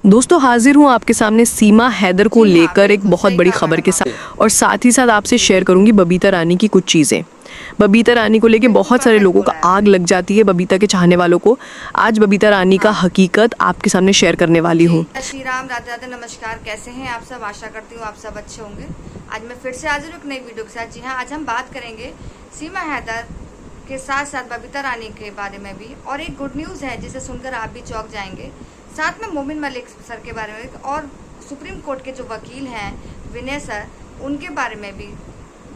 दोस्तों हाजिर हूँ आपके सामने सीमा हैदर को लेकर एक बहुत बड़ी खबर के साथ, और साथ ही साथ आपसे शेयर करूंगी बबीता रानी की कुछ चीज़ें। बबीता रानी को लेके बहुत सारे लोगों का आग लग जाती है, बबीता के चाहने वालों को। आज बबीता रानी का हकीकत आपके सामने शेयर करने वाली हूँ। श्री राम, राधे राधे, नमस्कार। कैसे हैं आप सब? आशा करती हूँ आप सब अच्छे होंगे। आज मैं फिर से हाजिर हूँ एक नई वीडियो के साथ। जी हाँ, आज हम बात करेंगे सीमा हैदर के साथ साथ बबीता रानी के बारे में भी, और एक गुड न्यूज़ है जिसे सुनकर आप भी चौंक जाएंगे। साथ में मोमिन मलिक सर के बारे में और सुप्रीम कोर्ट के जो वकील हैं विनय सर, उनके बारे में भी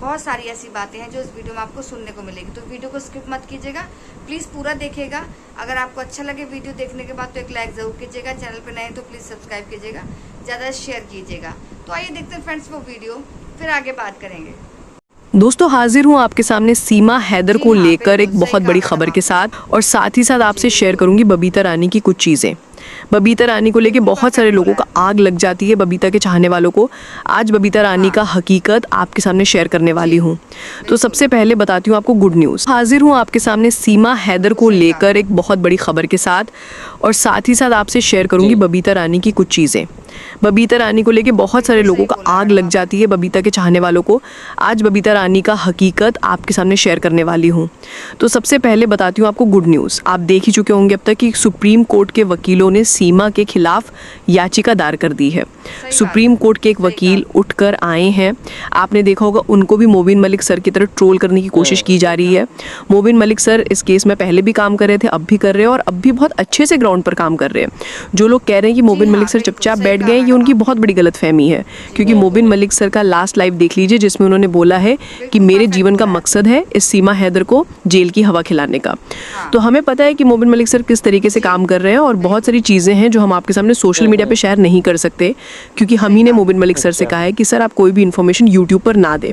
बहुत सारी ऐसी बातें हैं जो इस वीडियो में आपको सुनने को मिलेगी। तो वीडियो को स्किप मत कीजिएगा, प्लीज़ पूरा देखिएगा। अगर आपको अच्छा लगे वीडियो देखने के बाद तो एक लाइक ज़रूर कीजिएगा। चैनल पर नए तो प्लीज़ सब्सक्राइब कीजिएगा, ज़्यादा शेयर कीजिएगा। तो आइए देखते हैं फ्रेंड्स वो वीडियो, फिर आगे बात करेंगे। दोस्तों हाजिर हूँ आपके सामने सीमा हैदर को लेकर एक बहुत बड़ी खबर के साथ, और साथ ही साथ आपसे शेयर करूंगी बबीता रानी की कुछ चीज़ें। बबीता रानी को लेके बहुत सारे लोगों का आग लग जाती है, बबीता के चाहने वालों को। आज बबीता रानी का हकीकत आपके सामने शेयर करने वाली हूँ। तो सबसे पहले बताती हूँ आपको गुड न्यूज़। हाजिर हूँ आपके सामने सीमा हैदर को लेकर एक बहुत बड़ी खबर के साथ, और साथ ही साथ आपसे शेयर करूंगी बबीता रानी की कुछ चीज़ें। बबीता रानी को लेके बहुत सारे लोगों का आग लग जाती है, बबीता के चाहने वालों को। आज बबीता रानी का हकीकत आपके सामने शेयर करने वाली हूँ। तो सबसे पहले बताती हूँ आपको गुड न्यूज़। आप देख ही चुके होंगे अब तक कि सुप्रीम कोर्ट के वकीलों ने सीमा के खिलाफ याचिका दायर कर दी है। सुप्रीम कोर्ट के एक वकील उठकर आए हैं। आपने देखा होगा उनको भी मोबिन मलिक सर की तरह ट्रोल करने की कोशिश की जा रही है। मोबिन मलिक सर इस केस में पहले भी काम कर रहे थे, अब भी कर रहे हैं, और अब भी बहुत अच्छे से ग्राउंड पर काम कर रहे हैं। जो लोग कह रहे हैं कि मोबिन मलिक सर चुपचाप बैठ गए, ये उनकी बहुत बड़ी गलतफहमी है। क्योंकि मोबिन मलिक सर का लास्ट लाइव देख लीजिए, जिसमें उन्होंने बोला है कि मेरे जीवन का मकसद है इस सीमा हैदर को जेल की हवा खिलाने का। तो हमें पता है कि मोबिन मलिक सर किस तरीके से काम कर रहे हैं, और बहुत सारी चीज़ें हैं जो हम आपके सामने सोशल मीडिया पे शेयर नहीं कर सकते, क्योंकि हम ही ने मोबिन मलिक सर से कहा है कि सर आप कोई भी इन्फॉर्मेशन यूट्यूब पर ना दें।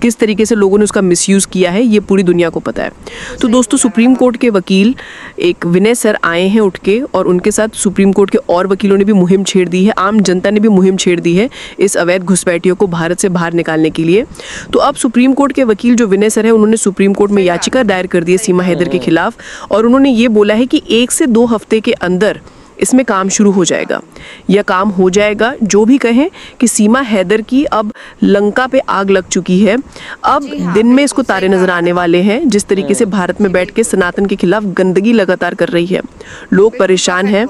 किस तरीके से लोगों ने उसका मिसयूज़ किया है ये पूरी दुनिया को पता है। तो दोस्तों सुप्रीम कोर्ट के वकील एक विनय सर आए हैं उठ के, और उनके साथ सुप्रीम कोर्ट के और वकीलों ने भी मुहिम छेड़ दी है, आम जनता ने भी मुहिम छेड़ दी है इस अवैध घुसपैठियों को भारत से बाहर निकालने के लिए। तो अब सुप्रीम कोर्ट के वकील जो विनय सर है, उन्होंने सुप्रीम कोर्ट में याचिका दायर कर दी है सीमा हैदर के खिलाफ, और उन्होंने ये बोला है कि 1 से 2 हफ्ते के अंदर इसमें काम शुरू हो जाएगा, या काम हो जाएगा। जो भी कहें कि सीमा हैदर की अब लंका पे आग लग चुकी है। अब दिन में इसको तारे नजर आने वाले हैं, जिस तरीके से भारत में बैठ के सनातन के खिलाफ गंदगी लगातार कर रही है। लोग परेशान हैं,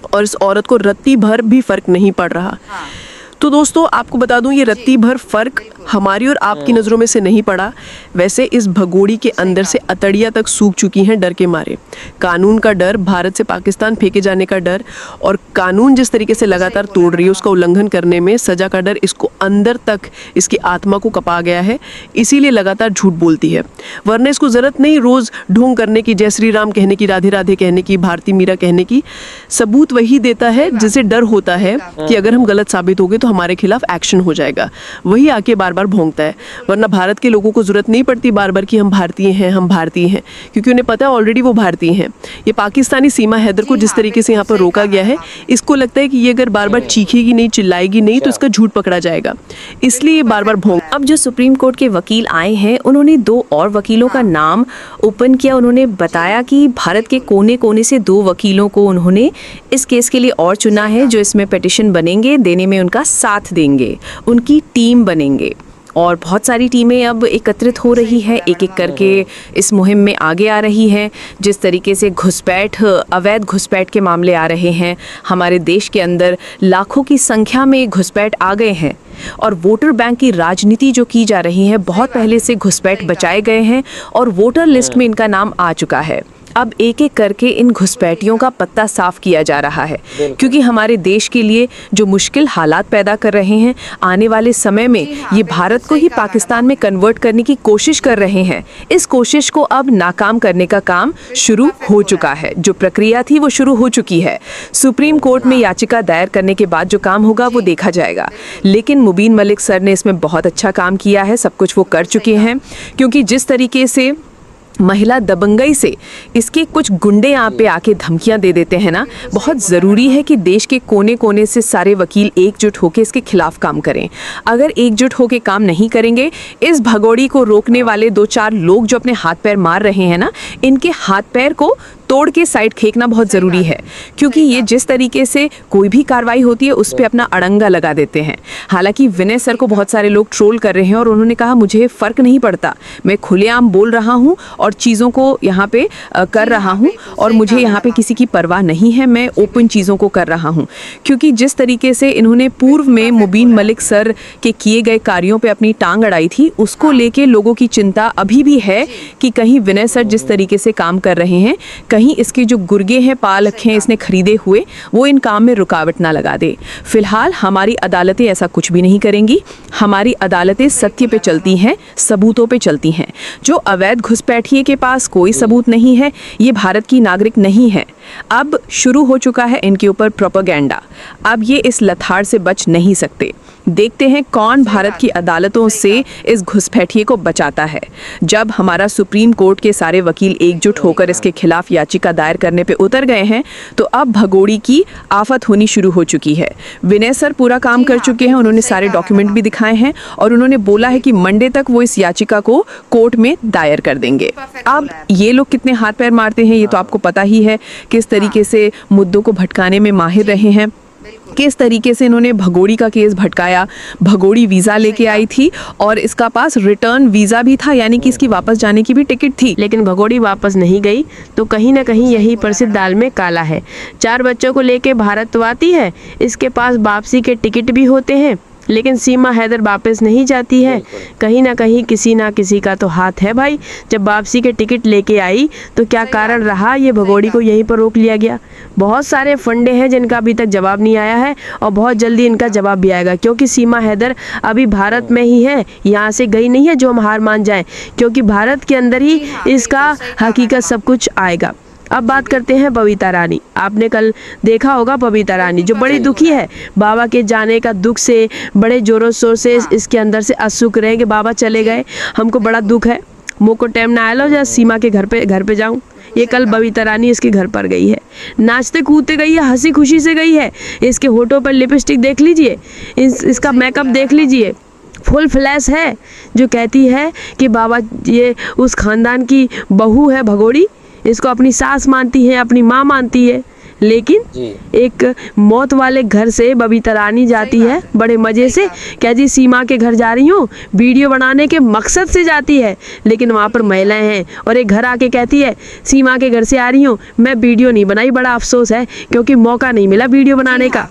और इस औरत को रत्ती भर भी फर्क नहीं पड़ रहा। तो दोस्तों आपको बता दूं, ये रत्ती भर फर्क हमारी और आपकी नज़रों में से नहीं पड़ा। वैसे इस भगोड़ी के अंदर से अतड़ियाँ तक सूख चुकी हैं डर के मारे। कानून का डर, भारत से पाकिस्तान फेंके जाने का डर, और कानून जिस तरीके से लगातार तोड़ रही है उसका उल्लंघन करने में सज़ा का डर इसको अंदर तक, इसकी आत्मा को कपा गया है। इसीलिए लगातार झूठ बोलती है, वरना इसको ज़रूरत नहीं रोज़ ढोंग करने की, जय श्री राम कहने की, राधे राधे कहने की, भारती मीरा कहने की। सबूत वही देता है जिसे डर होता है कि अगर हम गलत साबित हो गए तो हमारे खिलाफ एक्शन हो जाएगा, वही आके बार बार भोंकता है। वरना भारत के लोगों को जरूरत नहीं पड़ती बार बार कि हम भारतीय हैं, हम भारतीय हैं, क्योंकि उन्हें पता है ऑलरेडी वो भारतीय हैं। ये पाकिस्तानी सीमा हैदर को जिस तरीके से यहाँ पर रोका गया है, इसको लगता है कि ये अगर बार बार चीखेगी नहीं, चिल्लाएगी नहीं, तो इसका झूठ पकड़ा जाएगा, इसलिए ये बार बार भोंक। अब जो सुप्रीम कोर्ट के वकील आए हैं, उन्होंने 2 और वकीलों का नाम ओपन किया। उन्होंने बताया कि भारत के कोने कोने से 2 वकीलों को उन्होंने इस केस के लिए और चुना है, जो इसमें पिटिशन बनेंगे, देने में उनका साथ देंगे, उनकी टीम बनेंगे। और बहुत सारी टीमें अब एकत्रित हो रही है, एक एक करके इस मुहिम में आगे आ रही हैं। जिस तरीके से घुसपैठ, अवैध घुसपैठ के मामले आ रहे हैं हमारे देश के अंदर, लाखों की संख्या में घुसपैठ आ गए हैं, और वोटर बैंक की राजनीति जो की जा रही है, बहुत पहले से घुसपैठ बचाए गए हैं, और वोटर लिस्ट में इनका नाम आ चुका है। अब एक एक करके इन घुसपैठियों का पत्ता साफ किया जा रहा है, क्योंकि हमारे देश के लिए जो मुश्किल हालात पैदा कर रहे हैं, आने वाले समय में ये भारत को ही पाकिस्तान में कन्वर्ट करने की कोशिश कर रहे हैं। इस कोशिश को अब नाकाम करने का काम शुरू हो चुका है। जो प्रक्रिया थी वो शुरू हो चुकी है। सुप्रीम कोर्ट में याचिका दायर करने के बाद जो काम होगा वो देखा जाएगा, लेकिन मोबिन मलिक सर ने इसमें बहुत अच्छा काम किया है। सब कुछ वो कर चुके हैं, क्योंकि जिस तरीके से महिला दबंगई से इसके कुछ गुंडे यहाँ पे आके धमकियाँ दे देते हैं ना, बहुत ज़रूरी है कि देश के कोने कोने से सारे वकील एकजुट होकर इसके खिलाफ काम करें। अगर एकजुट होकर काम नहीं करेंगे, इस भगोड़ी को रोकने वाले 2-4 लोग जो अपने हाथ पैर मार रहे हैं ना, इनके हाथ पैर को तोड़ के साइड फेंकना बहुत ज़रूरी है, क्योंकि ये जिस तरीके से कोई भी कार्रवाई होती है उस पर अपना अड़ंगा लगा देते हैं। हालांकि विनय सर को बहुत सारे लोग ट्रोल कर रहे हैं और उन्होंने कहा मुझे फ़र्क नहीं पड़ता, मैं खुलेआम बोल रहा हूँ और चीज़ों को यहाँ पे कर रहा हूँ और मुझे यहाँ पे किसी की परवाह नहीं है, मैं ओपन चीज़ों को कर रहा हूँ। क्योंकि जिस तरीके से इन्होंने पूर्व में मुबीन मलिक सर के किए गए कार्यों पे अपनी टांग अड़ाई थी, उसको लेके लोगों की चिंता अभी भी है कि कहीं विनय सर जिस तरीके से काम कर रहे हैं, कहीं इसके जो गुर्गे हैं, पालक हैं इसने खरीदे हुए, वो इन काम में रुकावट ना लगा दे। फिलहाल हमारी अदालतें ऐसा कुछ भी नहीं करेंगी। हमारी अदालतें सत्य पे चलती हैं, सबूतों पे चलती हैं। जो अवैध घुसपैठिए के पास कोई सबूत नहीं है, ये भारत की नागरिक नहीं है। अब शुरू हो चुका है इनके ऊपर प्रोपेगेंडा। अब ये इस लथाड़ से बच नहीं सकते। देखते हैं कौन भारत की अदालतों से इस घुसपैठिए को बचाता है। जब हमारा सुप्रीम कोर्ट के सारे वकील एकजुट होकर इसके खिलाफ याचिका दायर करने पे उतर गए हैं, तो अब भगोड़ी की आफत होनी शुरू हो चुकी है। विनय सर पूरा काम कर चुके हैं, उन्होंने सारे डॉक्यूमेंट भी दिखाए हैं और उन्होंने बोला है कि मंडे तक वो इस याचिका को कोर्ट में दायर कर देंगे। अब ये लोग कितने हाथ पैर मारते हैं ये तो आपको पता ही है, किस तरीके से मुद्दों को भटकाने में माहिर रहे हैं, किस तरीके से इन्होंने भगोड़ी का केस भटकाया। भगोड़ी वीज़ा लेके आई थी और इसका पास रिटर्न वीज़ा भी था, यानी कि इसकी वापस जाने की भी टिकट थी, लेकिन भगोड़ी वापस नहीं गई। तो कहीं ना कहीं यही प्रसिद्ध दाल में काला है। 4 बच्चों को लेके भारत तो आती है, इसके पास वापसी के टिकट भी होते हैं, लेकिन सीमा हैदर वापस नहीं जाती है। कहीं ना कहीं किसी ना किसी का तो हाथ है भाई। जब वापसी के टिकट लेके आई तो क्या कारण रहा ये भगोड़ी को यहीं पर रोक लिया गया। बहुत सारे फंडे हैं जिनका अभी तक जवाब नहीं आया है और बहुत जल्दी इनका जवाब भी आएगा, क्योंकि सीमा हैदर अभी भारत में ही है, यहाँ से गई नहीं है जो हम हार मान जाएं, क्योंकि भारत के अंदर ही इसका हकीकत सब कुछ आएगा। अब बात करते हैं बबीता रानी। आपने कल देखा होगा बबीता रानी जो बड़ी दुखी है बाबा के जाने का दुख से, बड़े जोरों शोर से इसके अंदर से असुख रहे कि बाबा चले गए, हमको बड़ा दुख है, मुँह को टाइम ना आया या सीमा के घर पे जाऊँ। ये कल बबीता रानी इसके घर पर गई है, नाचते कूदते गई है, हंसी खुशी से गई है। इसके होठों पर लिपस्टिक देख लीजिए, इसका मेकअप देख लीजिए, फुल फ्लैश है, जो कहती है कि बाबा ये उस खानदान की बहू है भगोड़ी, इसको अपनी सास मानती है, अपनी माँ मानती है। लेकिन एक मौत वाले घर से बबीता रानी जाती है बड़े मज़े से, क्या जी सीमा के घर जा रही हूँ, वीडियो बनाने के मकसद से जाती है, लेकिन वहाँ पर महिलाएं हैं और एक घर आके कहती है सीमा के घर से आ रही हूँ, मैं वीडियो नहीं बनाई, बड़ा अफसोस है क्योंकि मौका नहीं मिला वीडियो बनाने का।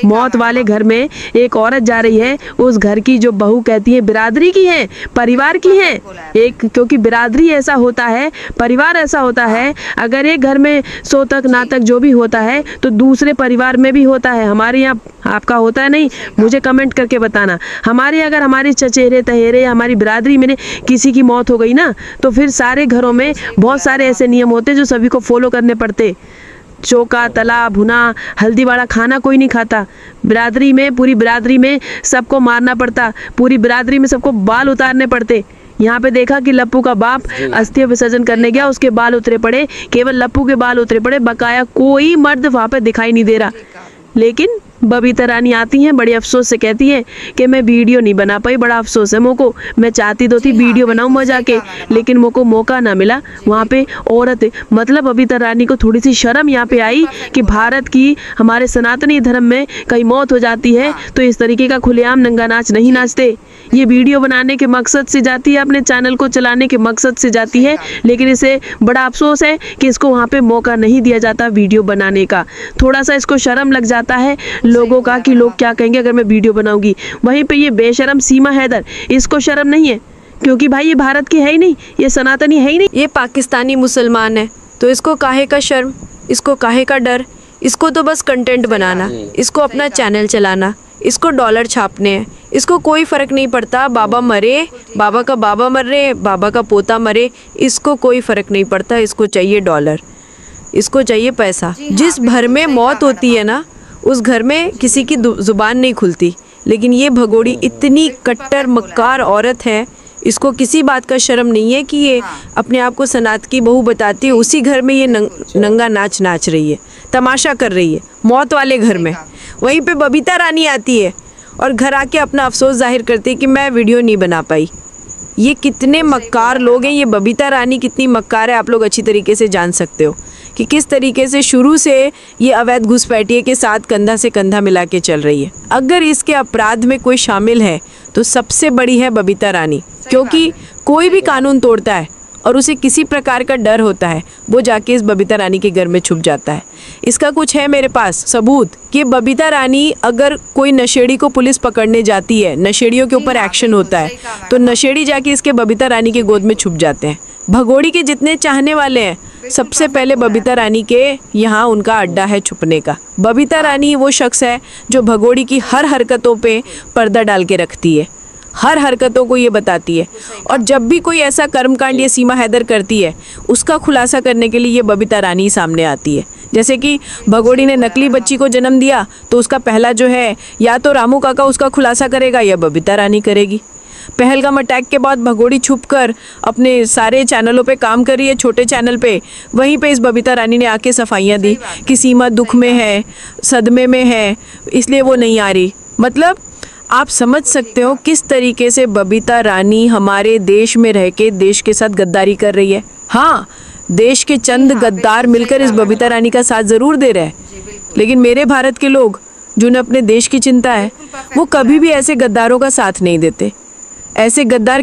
मौत वाले घर में एक औरत जा रही है, उस घर की जो बहू कहती है बिरादरी की है, परिवार की है एक, क्योंकि बिरादरी ऐसा होता है, परिवार ऐसा होता है, अगर एक घर में सोतक नातक जो भी होता है तो दूसरे परिवार में भी होता है। हमारे यहाँ आपका होता है नहीं, मुझे कमेंट करके बताना। हमारे अगर हमारे चचेरे तहेरे या हमारी बिरादरी में किसी की मौत हो गई ना, तो फिर सारे घरों में बहुत सारे ऐसे नियम होते जो सभी को फॉलो करने पड़ते। चौका तला भुना हल्दी वाला खाना कोई नहीं खाता बिरादरी में, पूरी बिरादरी में सबको मारना पड़ता, पूरी बिरादरी में सबको बाल उतारने पड़ते। यहाँ पे देखा कि लप्पू का बाप अस्थि विसर्जन करने गया, उसके बाल उतरे पड़े, केवल लप्पू के बाल उतरे पड़े, बकाया कोई मर्द वहाँ पे दिखाई नहीं दे रहा। लेकिन बबीता रानी आती हैं, बड़े अफसोस से कहती हैं कि मैं वीडियो नहीं बना पाई, बड़ा अफसोस है मुझको, मैं चाहती तो थी वीडियो बनाऊं मजा के, लेकिन मुझको मौका ना मिला। वहाँ पे औरत मतलब बबीता रानी को थोड़ी सी शर्म यहाँ पे आई कि भारत की हमारे सनातनी धर्म में कहीं मौत हो जाती है तो इस तरीके का खुलेआम नंगा नाच नहीं नाचते। ये वीडियो बनाने के मकसद से जाती है, अपने चैनल को चलाने के मकसद से जाती है, लेकिन इसे बड़ा अफसोस है कि इसको वहाँ पे मौका नहीं दिया जाता वीडियो बनाने का। थोड़ा सा इसको शर्म लग जाता है लोगों का कि लोग क्या कहेंगे अगर मैं वीडियो बनाऊंगी। वहीं पे ये बेशर्म सीमा हैदर, इसको शर्म नहीं है क्योंकि भाई ये भारत की है ही नहीं, ये सनातनी है ही नहीं, ये पाकिस्तानी मुसलमान है, तो इसको काहे का शर्म, इसको काहे का डर, इसको तो बस कंटेंट बनाना, इसको अपना चैनल चलाना, इसको डॉलर छापने हैं, इसको कोई फ़र्क नहीं पड़ता बाबा मरे, बाबा का बाबा मर रहे, बाबा का पोता मरे, इसको कोई फ़र्क नहीं पड़ता, इसको चाहिए डॉलर, इसको चाहिए पैसा। जिस घर में मौत होती है ना, उस घर में किसी की ज़ुबान नहीं खुलती, लेकिन ये भगोड़ी इतनी कट्टर मक्कार औरत है, इसको किसी बात का शर्म नहीं है कि ये अपने आप को सनात की बहू बताती है। उसी घर में ये नंगा नाच नाच रही है, तमाशा कर रही है मौत वाले घर में। वहीं पे बबीता रानी आती है और घर आके अपना अफसोस जाहिर करती है कि मैं वीडियो नहीं बना पाई। ये कितने मक्कार लोग हैं, ये बबीता रानी कितनी मक्कार है आप लोग अच्छी तरीके से जान सकते हो कि किस तरीके से शुरू से ये अवैध घुसपैठिए के साथ कंधा से कंधा मिला के चल रही है। अगर इसके अपराध में कोई शामिल है तो सबसे बड़ी है बबीता रानी, क्योंकि कोई भी कानून तोड़ता है और उसे किसी प्रकार का डर होता है, वो जाके इस बबीता रानी के घर में छुप जाता है। इसका कुछ है मेरे पास सबूत कि बबीता रानी, अगर कोई नशेड़ी को पुलिस पकड़ने जाती है, नशेड़ियों के ऊपर एक्शन होता है, तो नशेड़ी जाके इसके बबीता रानी के गोद में छुप जाते हैं। भगोड़ी के जितने चाहने वाले हैं, सबसे पहले बबीता रानी के यहाँ उनका अड्डा है छुपने का। बबीता रानी वो शख्स है जो भगोड़ी की हर हरकतों पे पर्दा डाल के रखती है, हर हरकतों को ये बताती है। और जब भी कोई ऐसा कर्मकांड ये सीमा हैदर करती है, उसका खुलासा करने के लिए ये बबीता रानी सामने आती है। जैसे कि भगोड़ी ने नकली बच्ची को जन्म दिया, तो उसका पहला जो है, या तो रामू काका उसका खुलासा करेगा या बबीता रानी करेगी। पहलगाम अटैक के बाद भगोड़ी छुपकर अपने सारे चैनलों पे काम कर रही है, छोटे चैनल पे। वहीं पे इस बबीता रानी ने आके सफाइयाँ दी कि सीमा दुख में है, सदमे में है, इसलिए वो नहीं आ रही। मतलब आप समझ सकते हो किस तरीके से बबीता रानी हमारे देश में रह के देश के साथ गद्दारी कर रही है। हाँ, देश के चंद गद्दार मिलकर इस बबीता रानी का साथ ज़रूर दे रहे हैं, लेकिन मेरे भारत के लोग जिन्हें अपने देश की चिंता है, वो कभी भी ऐसे गद्दारों का साथ नहीं देते। ऐसे गद्दार